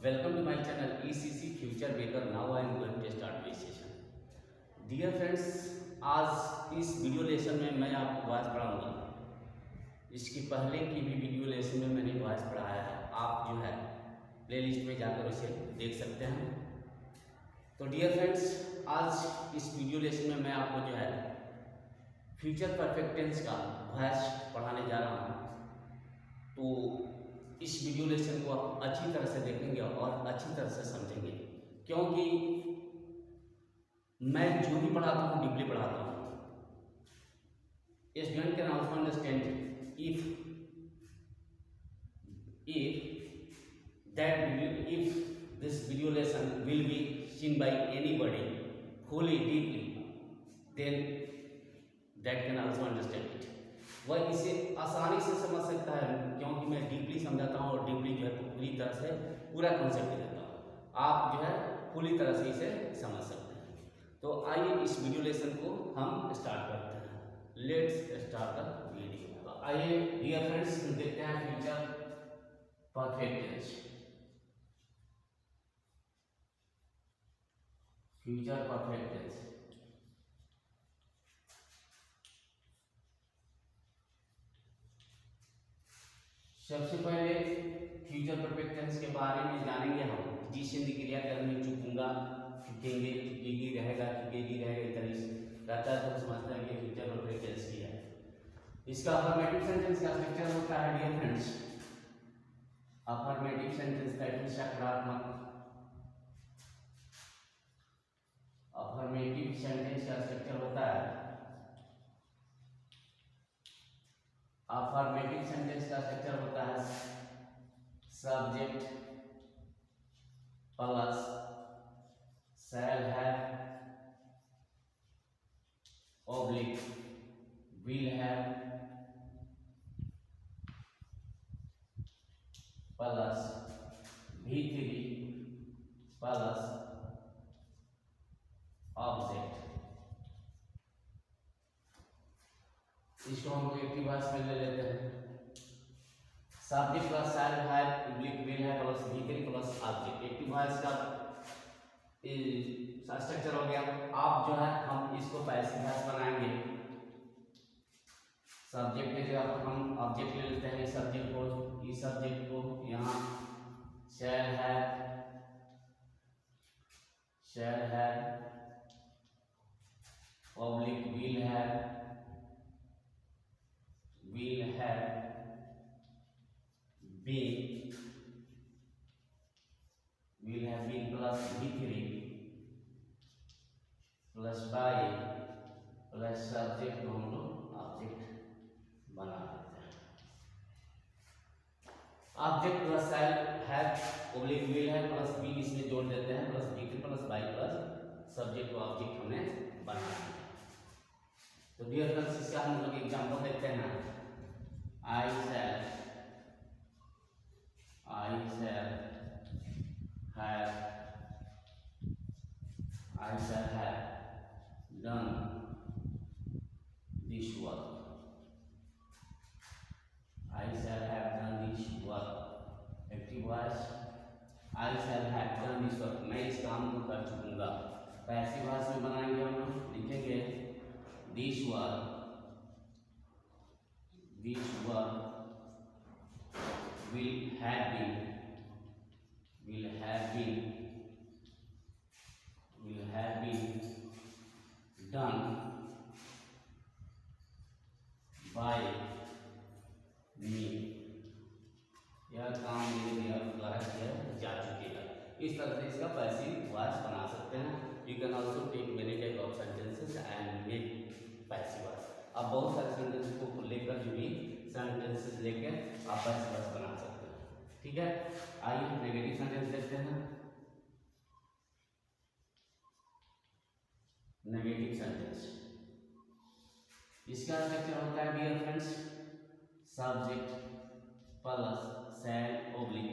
Welcome to my channel ECC Future Baker. Now I am going to start my session. Dear friends, आज इस video lesson में मैं आपको voice पढ़ाऊंगा। इसकी पहले की भी वीडियो लेसन में मैंने वॉइस पढ़ाया है। आप जो है प्लेलिस्ट में जाकर उसे देख सकते हैं। तो डियर फ्रेंड्स, आज इस वीडियो लेसन में मैं आपको जो है फ्यूचर परफेक्ट टेंस का वॉइस पढ़ाने जा रहा हूँ। तो इस वीडियो लेसन को आप अच्छी तरह से देखेंगे और अच्छी तरह से समझेंगे, क्योंकि मैं जो भी पढ़ाता हूँ डीपली पढ़ाता हूँ। Student can also understand if this video lesson will be seen by anybody fully deeply, then that can also understand it. वह इसे आसानी से समझ सकता है, क्योंकि मैं डीपली समझाता हूँ और डीपली जो है पूरी तरह से पूरा कॉन्सेप्ट देता हूँ। आप जो है पूरी तरह से इसे समझ सकते हैं। तो आइए इस वीडियो लेसन को हम स्टार्ट करते हैं। Let's start the video. तो आइए डियर फ्रेंड्स, देखते हैं future perfect tense. Future perfect tense सबसे पहले फ्यूचर परफेक्ट टेंस के बारे में जानेंगे हम। जिस हिंदी क्रियाकर्म में चुकूंगा, चुकेंगे, चुकेगी, रहेगा, चुकेगी, रहेगा, इस तरह से रहता है तो समझते हैं कि फ्यूचर परफेक्ट टेंस की है। इसका अफर्मेटिव सेंटेंस का स्ट्रक्चर होता है dear friends. Affirmative sentence that means सकारात्मक। अफर्मेटिव सेंटेंस का स्ट्रक्चर होता है, अफर्मेटिव सेंटेंस का स्ट्रक्चर होता है subject plus shall have oblique will have plus V3 plus object. इसको हम लोग एक्टिव वॉइस में ले लेते हैं। Subject plus shall have oblique will have plus V3 plus object. Active voice का स्ट्रक्चर हो गया। आप जो है हम इसको पैसिव वॉइस बनाएंगे। सब्जेक्ट की जगह पर हम ऑब्जेक्ट ले लेते हैं। इस सब्जेक्ट को यहाँ shall have oblique will have been plus V3 plus by plus subject को हम लोग ऑब्जेक्ट बना देते हैं। Object plus shall have oblique will have plus be इसमें जोड़ देते हैं, plus V3 plus by plus subject को ऑब्जेक्ट हमने बना दिया। तो डियर फ्रेंड्स, इसका हम लोग एग्जांपल देखते हैं। I shall have done this work. I shall have done this work. Active voice I shall have done this work, मैं इस काम को कर चुकूंगा। पैसिव वॉइस में बनाएंगे हम लोग, लिखेंगे this work will have been done by me। यह काम मेरे द्वारा किया जा चुकेगा। इस तरह से इसका पैसिव वॉइस बना सकते हैं। You can also take many type of sentences and make passive voice. आप बहुत सारे सेंटेंसेस को लेकर जो भी सेंटेंसेस लेकर आप पैसिव वॉइस बना सकते हैं। ठीक है, आइए नेगेटिव सेंटेंस देखते हैं। नेगेटिव सेंटेंस इसका स्ट्रक्चर होता है dear friends, subject plus shall oblique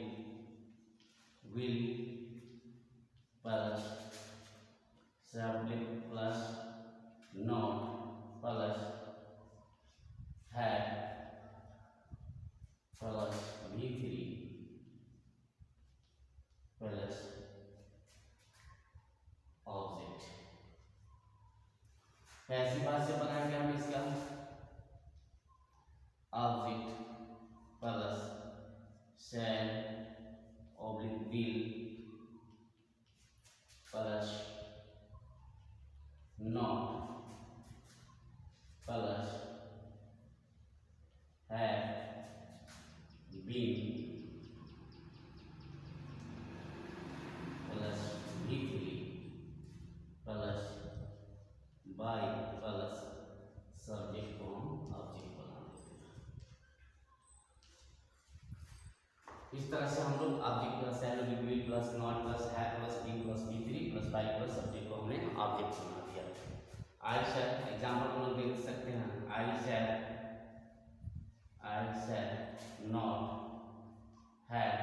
will plus subject plus not plus have plus V3 ऐसी बात से बनाएंगे हम इसका object plus shall oblique will plus not plus have been plus V3 plus by plus subject को हम object बना देते हैं। इस तरह से हम लोग object plus shall will plus not plus have plus been plus V3 plus by plus subject को हमने ऑब्जेक्ट बना दिया। आई शैल एग्जांपल हम लोग देख सकते हैं। I shall not have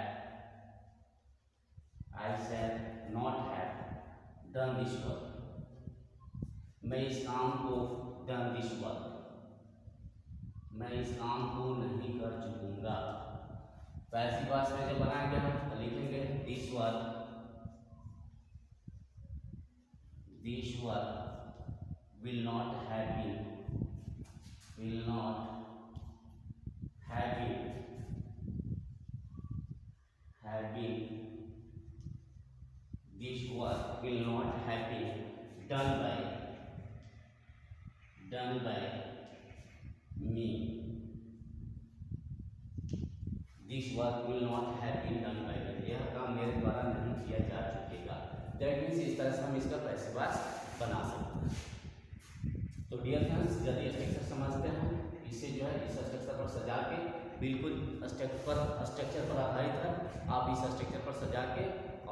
done this work. मैं इस काम को डन दिस वर्क, मैं इस काम को नहीं कर चुकूंगा। पैसिव वॉइस में जब बनाएंगे हम तो लिखेंगे this work will not have been this work will not have been done by me. This work will not have been done by me. यह काम मेरे द्वारा नहीं किया जा चुकेगा। दैट मीन्स इस तरह से हम इसका पैसिव वॉइस बना सकते हैं। तो डियर फ्रेंड्स, यदि स्ट्रक्चर समझते हैं इससे जो है इस स्ट्रक्चर पर सजा के बिल्कुल स्ट्रक्चर पर आधारित है, आप इस स्ट्रक्चर पर सजा के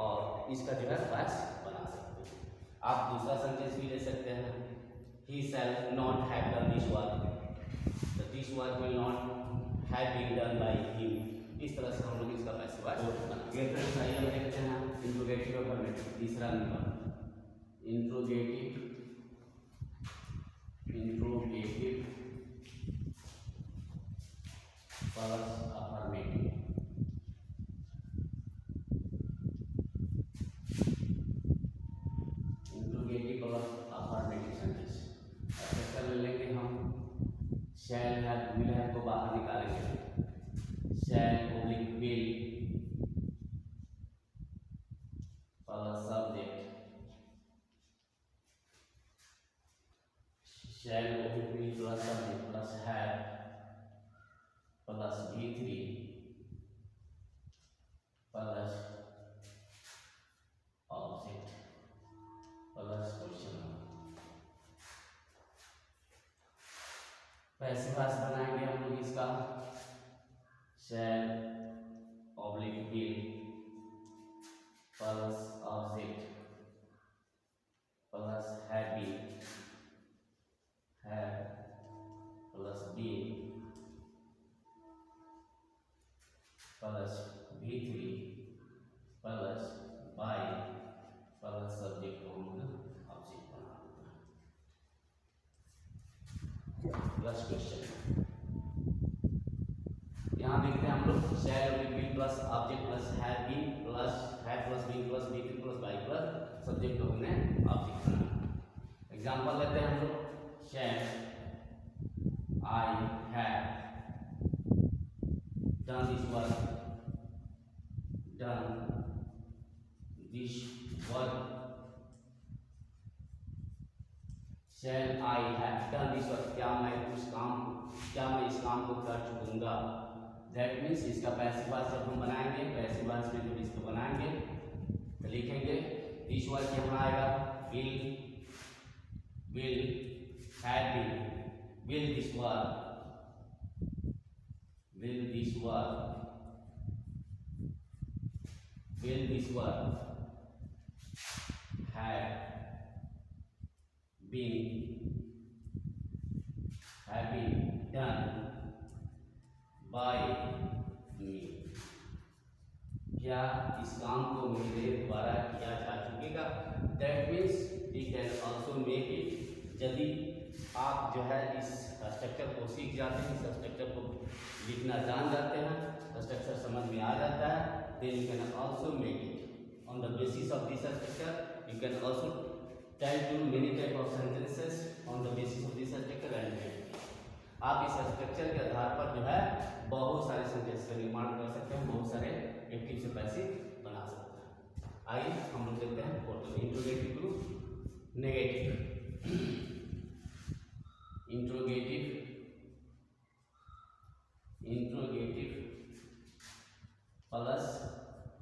और इसका जो है वॉइस बना सकते हैं। आप दूसरा सेंटेंस भी ले सकते हैं। He shall not have done this work. This work will not have been done by him. इस तरह से हम लोग इसका पैसिव वॉइस बनाते हैं। फ्रेंड्स आइए हम देखते हैं इंट्रोगेटिव अफर्मेटिव तीसरा number. Interrogative plus affirmative. Interrogative plus affirmative sentence structure ले लेंगे हम। शैल है विल है को बाहर निकालेंगे। Shall oblique will plus subject, shall oblique will plus subject plus have plus V3 plus object plus question. Passive voice बनाएंगे हम लोग इसका। Shall oblique will plus object plus have plus been plus V3 plus by plus subject को हम object बना देते हैं। Plus question यहाँ देखते हैं हम लोग। Shall will plus object plus have been plus V3 plus by plus subject को हमने ऑब्जेक्ट बनाया। एग्जांपल लेते हैं हम लोग। Shall I have done this work shall I have done this work, क्या मैं इस काम को कर चुकूंगा। दैट मीन्स इसका पैसिव वॉइस जब हम बनाएंगे, पैसिव वॉइस में जब इसको बनाएंगे तो लिखेंगे दिस वर्क यहाँ आएगा will have been, will this work have been done by me। क्या इस काम को मेरे द्वारा किया जा चुकेगा। That means we can also make it. यदि आप जो है इस स्ट्रक्चर को सीख जाते हैं, इस स्ट्रक्चर को लिखना जान जाते हैं, स्ट्रक्चर समझ में आ जाता है, then you can also make it on the basis of this structure. You can also tell to many type of sentences on the basis of this structure and आप इस स्ट्रक्चर के आधार पर जो है बहुत सारे सेंटेंस का निर्माण कर सकते हैं, बहुत सारे एक्टिव से पैसिव बना सकते हैं। आइए हम लोग देखते हैं photo. Interrogative to negative, interrogative plus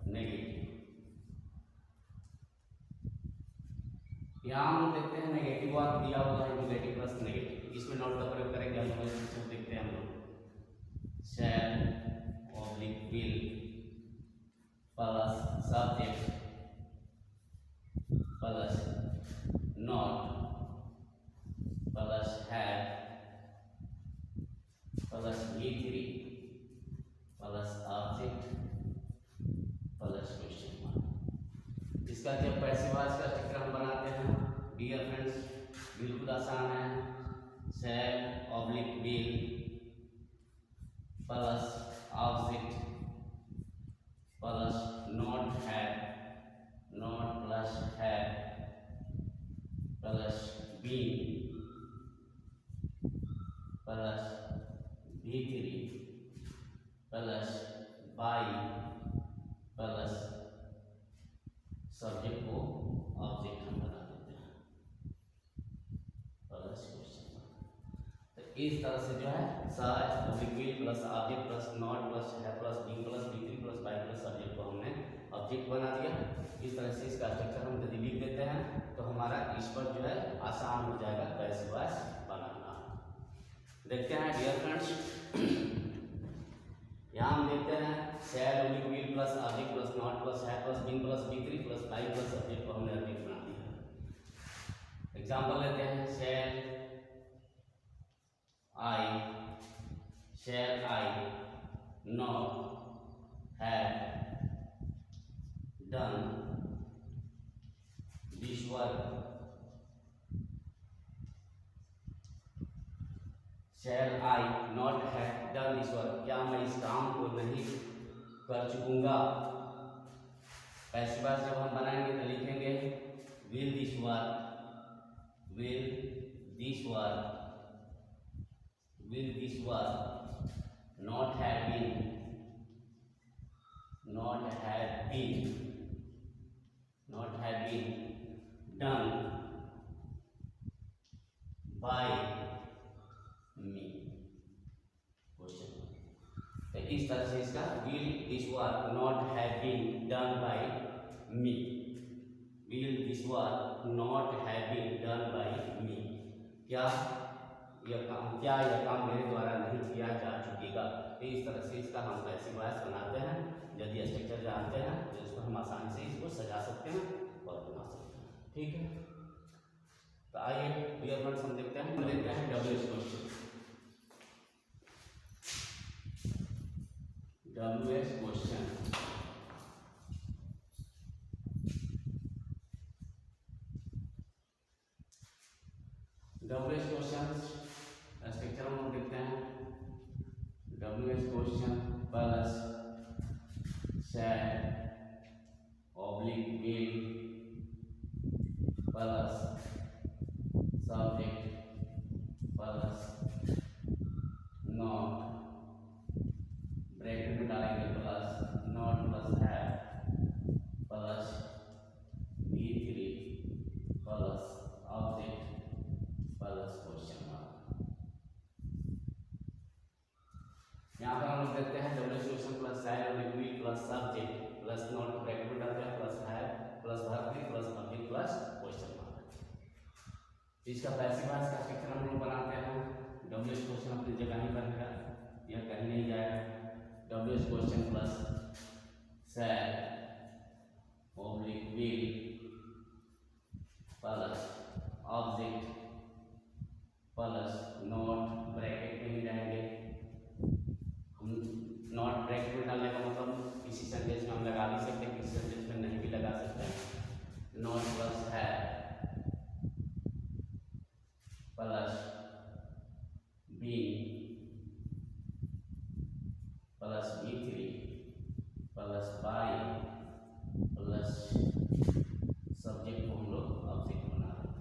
negative. यहाँ हम लोग देखते हैं नेगेटिव वाला दिया हुआ है, इंट्रोगेटिव प्लस नेगेटिव। इसमें नोट का प्रयोग करेंगे हम लोग, देखते हैं हम लोग। Shall oblique will plus subject plus not plus had plus V3 plus object plus question mark. इसका जब पैसिव वॉइस का स्ट्रक्चर हम बनाते हैं डियर फ्रेंड्स, बिल्कुल आसान है। Shall oblique will plus object plus not had plus had plus been plus V3 plus by plus subject को ऑब्जेक्ट हम बना देते हैं प्लस क्वेश्चन मार्क। तो इस तरह से जो है oblique will plus object plus not plus have plus be plus V3 plus by plus subject को हमने ऑब्जेक्ट बना दिया। इस तरह से इसका स्ट्रक्चर हम यदि लिख देते हैं तो हमारा इस पर जो है आसान हो जाएगा पैसिव वॉइस बनाना। देखते हैं डियर फ्रेंड्स, यहाँ हम देखते हैं shall oblique will plus object plus not plus have plus been plus V3 plus by plus subject को हमने ऑब्जेक्ट बना दिया। एग्जांपल लेते हैं। Shall I not have done this work. Shall I not have done this work, क्या मैं इस काम को नहीं कर चुकूंगा। पैसिव वॉइस जब हम बनाएंगे तो लिखेंगे will this work not had been done by me question. तो इस तरह से इसका will this work not have been done by me, will this work not have been done by me, क्या यह काम मेरे द्वारा नहीं किया जा चुकेगा। तो इस तरह से इसका हम पैसिव वॉइस बनाते हैं। यदि स्ट्रक्चर जानते हैं तो इसको हम आसानी से इसको सजा सकते हैं और बना सकते हैं। ठीक है, तो आइए डियर फ्रेंड्स हम देखते हैं WH question. WH question structure हम लोग देखते हैं। WH question plus shall oblique will plus subject plus not, bracket में डालेंगे plus not plus have plus V3 plus object plus question mark. यहाँ पर हम लोग देखते हैं WH question plus shall oblique will plus subject plus not, bracket में डालते हैं plus have plus V3 plus object plus question mark. इसका पैसिव वॉइस का स्ट्रक्चर हम लोग बनाते हैं। WH क्वेश्चन अपनी जगह ही बनेगा, यह कहीं नहीं जाएगा। WH question plus shall oblique will plus object plus not, bracket में ही रहेंगे। हम नॉट ब्रैकेट में डालने का मतलब किसी सेंटेंस में हम लगा भी सकते हैं, किसी सेंटेंस में नहीं भी लगा सकते हैं। Not plus have plus been plus V3 plus by plus subject को हम लोग ऑब्जेक्ट बना रहे हैं।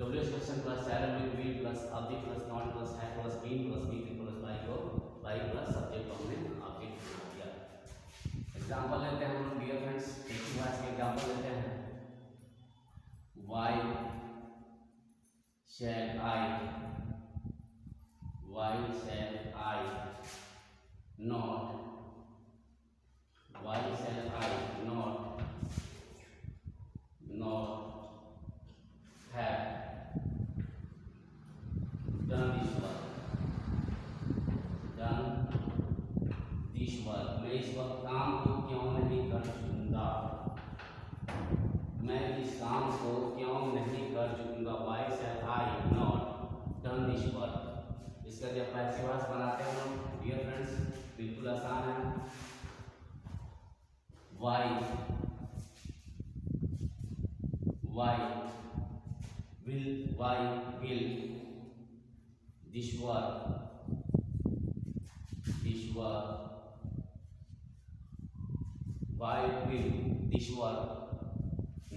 WH question plus shall be plus object plus not plus have plus been plus be plus why को वाई प्लस सब्जेक्ट को हमने object बना दिया। एग्जाम्पल लेते हैं हम डियर फ्रेंड्स, एक ही बात के एग्जाम्पल लेते हैं। Why shall I not done this work। मैं इस वक्त काम को क्यों नहीं कर चुकूंगा, मैं इस काम को क्यों नहीं कर चुकूंगा। Why shall I not done this work. इसका जब पैसिव बनाते हैं हम डियर फ्रेंड्स, बिल्कुल आसान है। Why will this work why will this work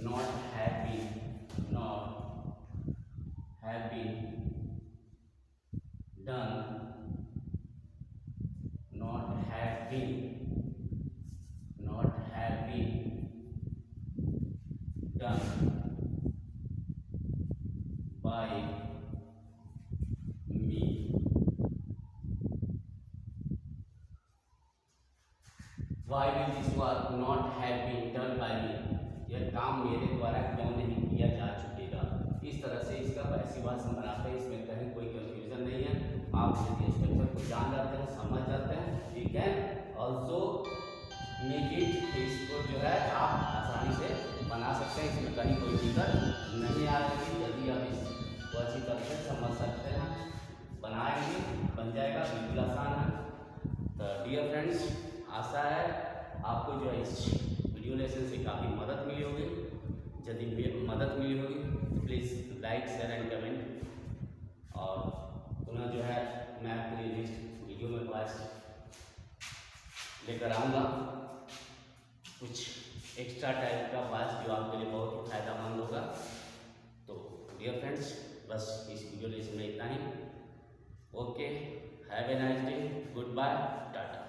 not have been done, not have been done by me। Why will this work not have been done by me? यह काम मेरे द्वारा क्यों नहीं किया जा चुकेगा। इस तरह से इसका पैसिव वॉइस हम बनाते हैं, इसमें कहीं कोई कंफ्यूजन नहीं है। आप यदि स्ट्रक्चर को जान जाते हैं, समझ जाते हैं, you can also make it. इसको जो है आप आसानी से बना सकते हैं, इसमें कहीं कोई दिक्कत नहीं आ रही। यदि आप इसको अच्छी तरह से समझ सकते हैं, बनाएंगे बन जाएगा, बिल्कुल आसान है। तो डियर फ्रेंड्स, आशा है आपको जो है इस वीडियो लेसन से काफ़ी मदद मिली होगी। यदि मदद मिली होगी तो please like share and comment. और पुनः जो है मैं आपके लिए नेक्स्ट वीडियो में क्लास लेकर आऊँगा, कुछ एक्स्ट्रा टाइप का क्लास जो आपके लिए बहुत ही फायदेमंद होगा। तो डियर फ्रेंड्स, बस इस वीडियो लेसन में इतना ही। Okay, have a nice day, goodbye, Tata.